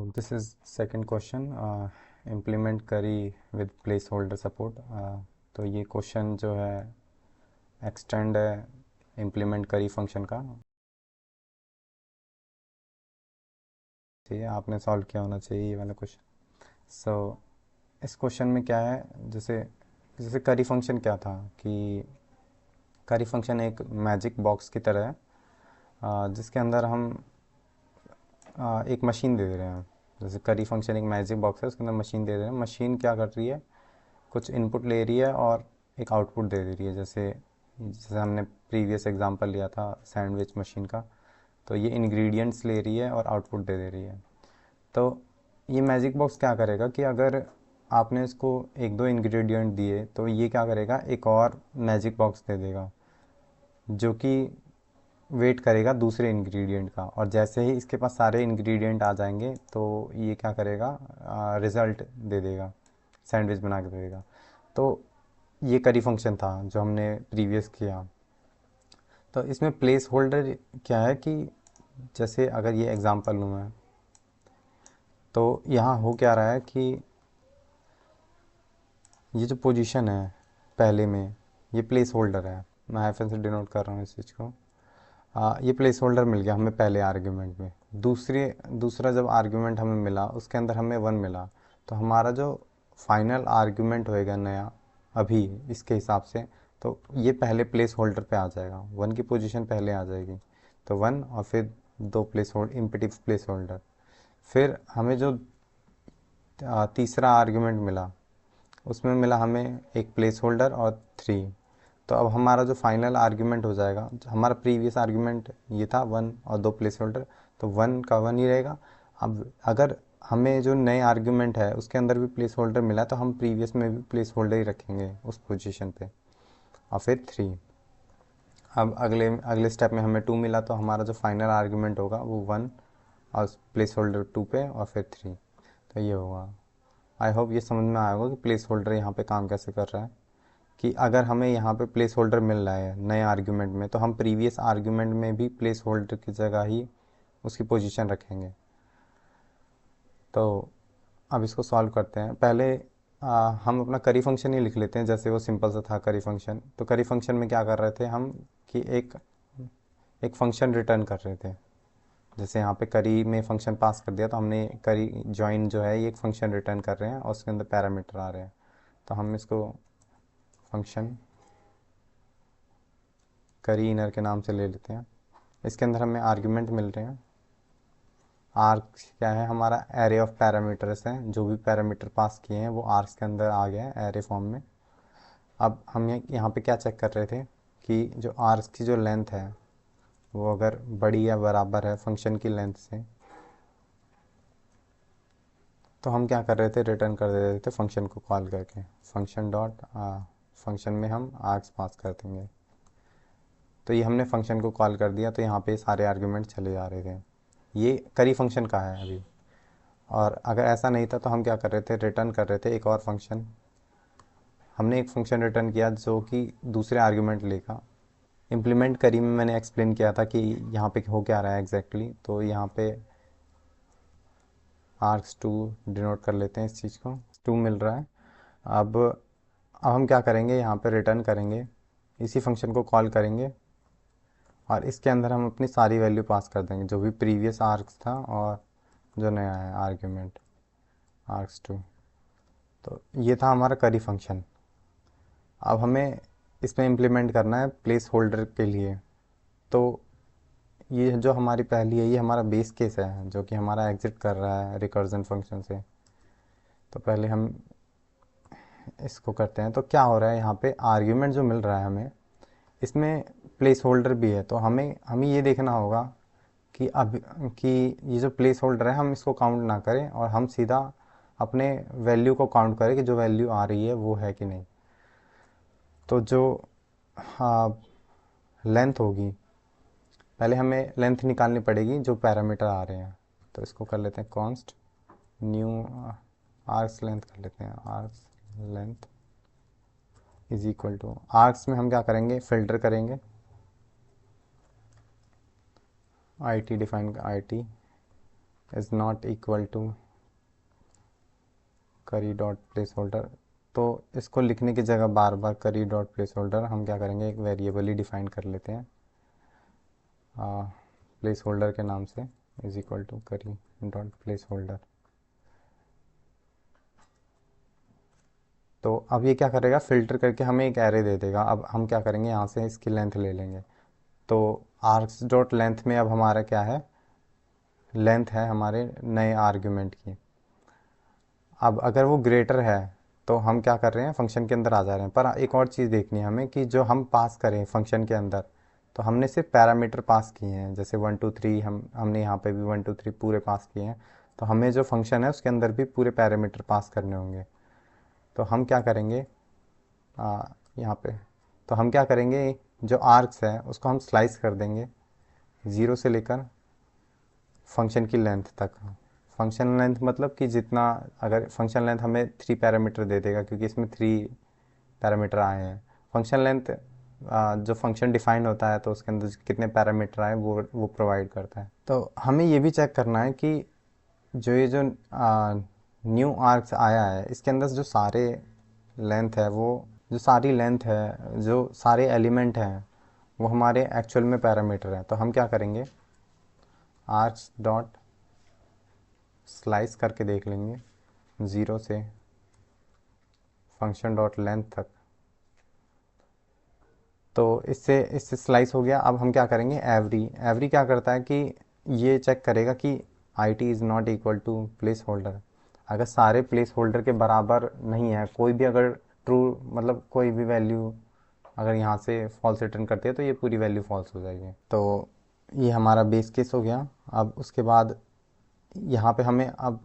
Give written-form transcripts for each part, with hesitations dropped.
This is second question, implement करी with place holder support. तो ये क्वेश्चन जो है एक्सटेंड है इम्प्लीमेंट करी फंक्शन का। चाहिए आपने सॉल्व किया होना चाहिए ये वाला क्वेश्चन। सो इस क्वेश्चन में क्या है, जैसे जैसे करी फंक्शन क्या था कि करी फंक्शन एक मैजिक बॉक्स की तरह है, जिसके अंदर हम एक मशीन दे रहे हैं। जैसे करी फंक्शन एक मैजिक बॉक्स है, उसके अंदर मशीन दे रहे हैं। मशीन क्या कर रही है, कुछ इनपुट ले रही है और एक आउटपुट दे दे रही है। जैसे जैसे हमने प्रीवियस एग्जांपल लिया था सैंडविच मशीन का, तो ये इंग्रेडिएंट्स ले रही है और आउटपुट दे दे रही है। तो ये मैजिक बॉक्स क्या करेगा कि अगर आपने इसको एक दो इंग्रेडिएंट दिए तो ये क्या करेगा, एक और मैजिक बॉक्स दे देगा जो कि वेट करेगा दूसरे इंग्रेडिएंट का। और जैसे ही इसके पास सारे इंग्रेडिएंट आ जाएंगे तो ये क्या करेगा, रिज़ल्ट दे देगा, सैंडविच बना के दे देगा। तो ये करी फंक्शन था जो हमने प्रीवियस किया। तो इसमें प्लेस होल्डर क्या है कि जैसे अगर ये एग्जांपल लूँ मैं, तो यहाँ हो क्या रहा है कि ये जो पोजीशन है पहले में, ये प्लेस होल्डर है। मैं हाइफन से डिनोट कर रहा हूँ इस चीज़ को। ये प्लेस होल्डर मिल गया हमें पहले आर्ग्यूमेंट में। दूसरा जब आर्ग्यूमेंट हमें मिला उसके अंदर हमें 1 मिला, तो हमारा जो फाइनल आर्ग्यूमेंट होएगा नया अभी इसके हिसाब से, तो ये पहले प्लेस होल्डर पे आ जाएगा, 1 की पोजीशन पहले आ जाएगी। तो 1 और फिर दो प्लेस होल्डर, इम्पिटिव प्लेस होल्डर। फिर हमें जो तीसरा आर्ग्यूमेंट मिला उसमें मिला हमें एक प्लेस होल्डर और 3। तो अब हमारा जो फाइनल आर्ग्यूमेंट हो जाएगा, हमारा प्रीवियस आर्ग्यूमेंट ये था 1 और दो प्लेस होल्डर, तो 1 का 1 ही रहेगा। अब अगर हमें जो नए आर्ग्यूमेंट है उसके अंदर भी प्लेस होल्डर मिला तो हम प्रीवियस में भी प्लेस होल्डर ही रखेंगे उस पोजीशन पे, और फिर 3। अब अगले अगले स्टेप में हमें 2 मिला तो हमारा जो फाइनल आर्ग्यूमेंट होगा वो 1 और प्लेस होल्डर 2 पे और फिर 3। तो ये होगा। आई होप ये समझ में आया होगा कि प्लेस होल्डर यहाँ पे काम कैसे कर रहा है। कि अगर हमें यहाँ पे प्लेस होल्डर मिल रहा है नए आर्ग्यूमेंट में, तो हम प्रीवियस आर्ग्यूमेंट में भी प्लेस होल्डर की जगह ही उसकी पोजीशन रखेंगे। तो अब इसको सॉल्व करते हैं। पहले हम अपना करी फंक्शन ही लिख लेते हैं, जैसे वो सिंपल सा था करी फंक्शन। तो करी फंक्शन में क्या कर रहे थे हम कि एक फंक्शन रिटर्न कर रहे थे। जैसे यहाँ पे करी में फंक्शन पास कर दिया तो हमने करी जॉइन जो है ये एक फंक्शन रिटर्न कर रहे हैं और उसके अंदर पैरामीटर आ रहे हैं। तो हम इसको फंक्शन करी इनर के नाम से ले लेते हैं। इसके अंदर हमें आर्ग्यूमेंट मिल रहे हैं। आर्क्स क्या है, हमारा एरे ऑफ पैरामीटर्स हैं। जो भी पैरामीटर पास किए हैं वो आर्क्स के अंदर आ गए हैं एरे फॉर्म में। अब हम यहाँ पे क्या चेक कर रहे थे कि जो आर्क्स की जो लेंथ है वो अगर बड़ी या बराबर है फंक्शन की लेंथ से, तो हम क्या कर रहे थे, रिटर्न कर दे रहे थे फंक्शन को कॉल करके। फंक्शन डॉट फंक्शन में हम आर्क्स पास कर देंगे। तो ये हमने फंक्शन को कॉल कर दिया तो यहाँ पे सारे आर्ग्यूमेंट चले जा रहे थे। ये करी फंक्शन का है अभी। और अगर ऐसा नहीं था तो हम क्या कर रहे थे, रिटर्न कर रहे थे एक और फंक्शन। हमने एक फंक्शन रिटर्न किया जो कि दूसरे आर्ग्यूमेंट लेगा। इम्प्लीमेंट करी में मैंने एक्सप्लेन किया था कि यहाँ पे हो क्या रहा है एग्जैक्टली। तो यहाँ पे आर्क्स 2 डिनोट कर लेते हैं इस चीज़ को, 2 मिल रहा है। अब हम क्या करेंगे, यहाँ पे रिटर्न करेंगे, इसी फंक्शन को कॉल करेंगे और इसके अंदर हम अपनी सारी वैल्यू पास कर देंगे, जो भी प्रीवियस आर्क्स था और जो नया है आर्ग्यूमेंट आर्क्स 2। तो ये था हमारा करी फंक्शन। अब हमें इसमें इम्प्लीमेंट करना है प्लेस होल्डर के लिए। तो ये जो हमारी पहली है ये हमारा बेस केस है जो कि हमारा एग्जिट कर रहा है रिकर्जन फंक्शन से। तो पहले हम इसको करते हैं। तो क्या हो रहा है, यहाँ पे आर्ग्यूमेंट जो मिल रहा है हमें, इसमें प्लेस होल्डर भी है। तो हमें ये देखना होगा कि अब कि ये जो प्लेस होल्डर है हम इसको काउंट ना करें और हम सीधा अपने वैल्यू को काउंट करें कि जो वैल्यू आ रही है वो है कि नहीं। तो जो लेंथ होगी, पहले हमें लेंथ निकालनी पड़ेगी जो पैरामीटर आ रहे हैं। तो इसको कर लेते हैं कॉन्स्ट न्यू आर्क्स लेंथ कर लेते हैं। Arcs length is equal to, arcs में हम क्या करेंगे, फिल्टर करेंगे। I T define I T is not equal to curry dot place holder. तो इसको लिखने की जगह बार बार करी डॉट प्लेस होल्डर हम क्या करेंगे, एक वेरिएबल ही डिफाइन कर लेते हैं प्लेस होल्डर के नाम से, is equal to curry dot place holder. तो अब ये क्या करेगा, फ़िल्टर करके हमें एक एरे दे देगा। अब हम क्या करेंगे, यहाँ से इसकी लेंथ ले लेंगे। तो आर्क्स डॉट लेंथ में अब हमारा क्या है, लेंथ है हमारे नए आर्ग्यूमेंट की। अब अगर वो ग्रेटर है तो हम क्या कर रहे हैं, फंक्शन के अंदर आ जा रहे हैं। पर एक और चीज़ देखनी है हमें कि जो हम पास करें फंक्शन के अंदर, तो हमने सिर्फ पैरामीटर पास किए हैं, जैसे 1 2 3 हमने यहाँ पे भी 1 2 3 पूरे पास किए हैं। तो हमें जो फंक्शन है उसके अंदर भी पूरे पैरामीटर पास करने होंगे। तो हम क्या करेंगे यहाँ पे, तो हम क्या करेंगे, जो आर्क्स है उसको हम स्लाइस कर देंगे 0 से लेकर फंक्शन की लेंथ तक। फंक्शन लेंथ मतलब कि जितना, अगर फंक्शन लेंथ हमें 3 पैरामीटर दे देगा क्योंकि इसमें 3 पैरामीटर आए हैं। फंक्शन लेंथ जो फंक्शन डिफाइन होता है तो उसके अंदर कितने पैरामीटर आए वो प्रोवाइड करता है। तो हमें ये भी चेक करना है कि जो न्यू आर्क्स आया है इसके अंदर जो सारे लेंथ है, वो जो सारी लेंथ है, जो सारे एलिमेंट हैं, वो हमारे एक्चुअल में पैरामीटर हैं। तो हम क्या करेंगे, आर्क्स डॉट स्लाइस करके देख लेंगे 0 से फंक्शन डॉट लेंथ तक। तो इससे स्लाइस हो गया। अब हम क्या करेंगे, एवरी एवरी क्या करता है कि ये चेक करेगा कि I T is not equal to place holder. अगर सारे प्लेस होल्डर के बराबर नहीं है, कोई भी अगर ट्रू मतलब कोई भी वैल्यू अगर यहाँ से फॉल्स रिटर्न करती है तो ये पूरी वैल्यू फॉल्स हो जाएगी। तो ये हमारा बेस केस हो गया। अब उसके बाद यहाँ पे हमें अब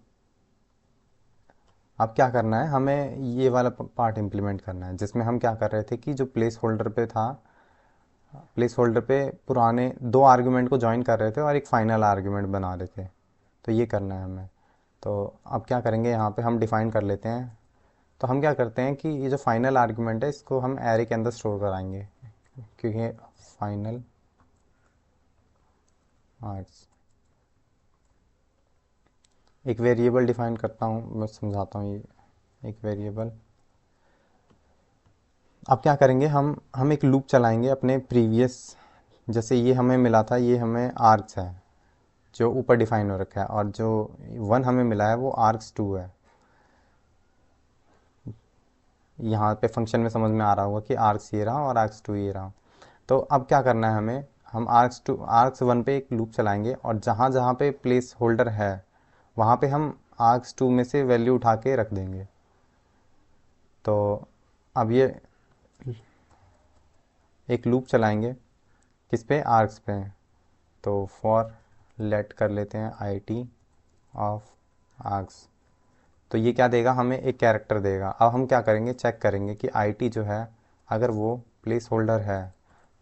क्या करना है, हमें ये वाला पार्ट इम्प्लीमेंट करना है जिसमें हम क्या कर रहे थे कि जो प्लेस होल्डर पे था, प्लेस होल्डर पे पुराने 2 आर्गुमेंट को ज्वाइन कर रहे थे और एक फाइनल आर्गुमेंट बना रहे थे। तो ये करना है हमें। तो अब क्या करेंगे, यहाँ पे हम डिफ़ाइन कर लेते हैं। तो हम क्या करते हैं कि ये जो फाइनल आर्गुमेंट है इसको हम एरे के अंदर स्टोर कराएंगे, क्योंकि फाइनल आर्क्स एक वेरिएबल डिफ़ाइन करता हूँ, मैं समझाता हूँ। ये एक वेरिएबल, अब क्या करेंगे, हम एक लूप चलाएंगे अपने प्रीवियस, जैसे ये हमें मिला था, ये हमें आर्क्स है जो ऊपर डिफाइन हो रखा है, और जो 1 हमें मिला है वो आर्क्स 2 है। यहाँ पे फंक्शन में समझ में आ रहा होगा कि आर्क्स ये रहा और आर्क्स 2 ये रहा। तो अब क्या करना है हमें, हम आर्क्स 1 पे एक लूप चलाएंगे और जहाँ जहाँ पे प्लेस होल्डर है वहाँ पे हम आर्क्स 2 में से वैल्यू उठा के रख देंगे। तो अब ये एक लूप चलाएंगे किस पे, आर्क्स पे। तो फॉर लेट कर लेते हैं आई टी ऑफ आर्क्स। तो ये क्या देगा, हमें एक कैरेक्टर देगा। अब हम क्या करेंगे, चेक करेंगे कि आई टी जो है अगर वो प्लेस होल्डर है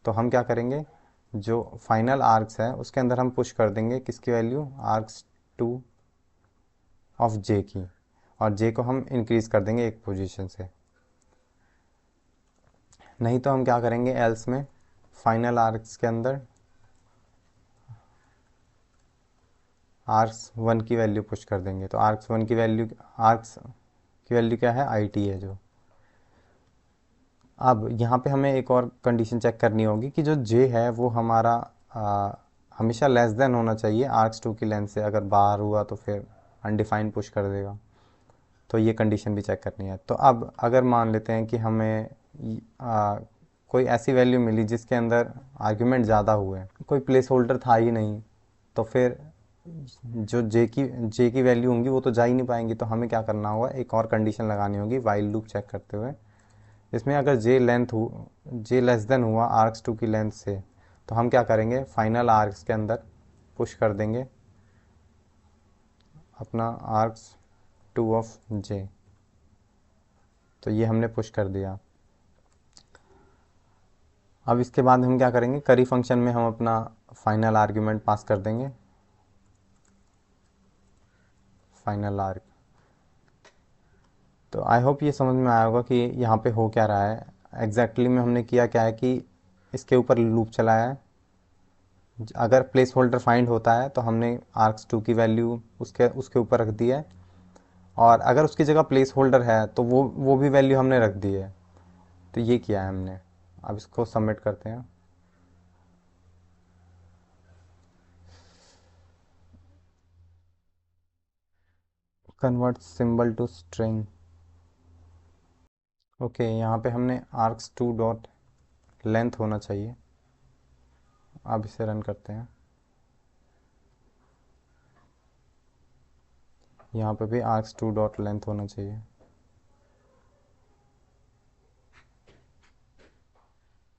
तो हम क्या करेंगे, जो फाइनल आर्क्स है उसके अंदर हम पुश कर देंगे किसकी वैल्यू, आर्क्स 2 ऑफ जे की, और जे को हम इंक्रीज़ कर देंगे एक पोजीशन से। नहीं तो हम क्या करेंगे, एल्स में फाइनल आर्क्स के अंदर आर्क्स 1 की वैल्यू पुश कर देंगे। तो आर्क्स 1 की वैल्यू, आर्क्स की वैल्यू क्या है, आई टी है जो। अब यहाँ पे हमें एक और कंडीशन चेक करनी होगी कि जो जे है वो हमारा हमेशा लेस देन होना चाहिए आर्क्स 2 की लेंथ से। अगर बाहर हुआ तो फिर अनडिफाइन पुश कर देगा। तो ये कंडीशन भी चेक करनी है। तो अब अगर मान लेते हैं कि हमें कोई ऐसी वैल्यू मिली जिसके अंदर आर्ग्यूमेंट ज़्यादा हुए, कोई प्लेस होल्डर था ही नहीं, तो फिर जो जे की वैल्यू होंगी वो तो जा ही नहीं पाएंगी। तो हमें क्या करना होगा, एक और कंडीशन लगानी होगी वाइल लूप चेक करते हुए, इसमें अगर जे लेस देन हुआ आर्क्स 2 की लेंथ से, तो हम क्या करेंगे, फाइनल आर्क्स के अंदर पुश कर देंगे अपना आर्क्स 2 ऑफ जे। तो ये हमने पुश कर दिया। अब इसके बाद हम क्या करेंगे, करी फंक्शन में हम अपना फाइनल आर्ग्यूमेंट पास कर देंगे, फाइनल आर्ग। तो आई होप ये समझ में आया होगा कि यहाँ पे हो क्या रहा है। एग्जैक्टली में हमने किया क्या है कि इसके ऊपर लूप चलाया है, अगर प्लेस होल्डर फाइंड होता है तो हमने args2 की वैल्यू उसके उसके ऊपर रख दी है, और अगर उसकी जगह प्लेस होल्डर है तो वो भी वैल्यू हमने रख दी है। तो ये किया है हमने। अब इसको सबमिट करते हैं। Convert symbol to string. Okay, यहाँ पे हमने args2 डॉट लेंथ होना चाहिए। अब इसे रन करते हैं। यहाँ पे भी args2 डॉट लेंथ होना चाहिए।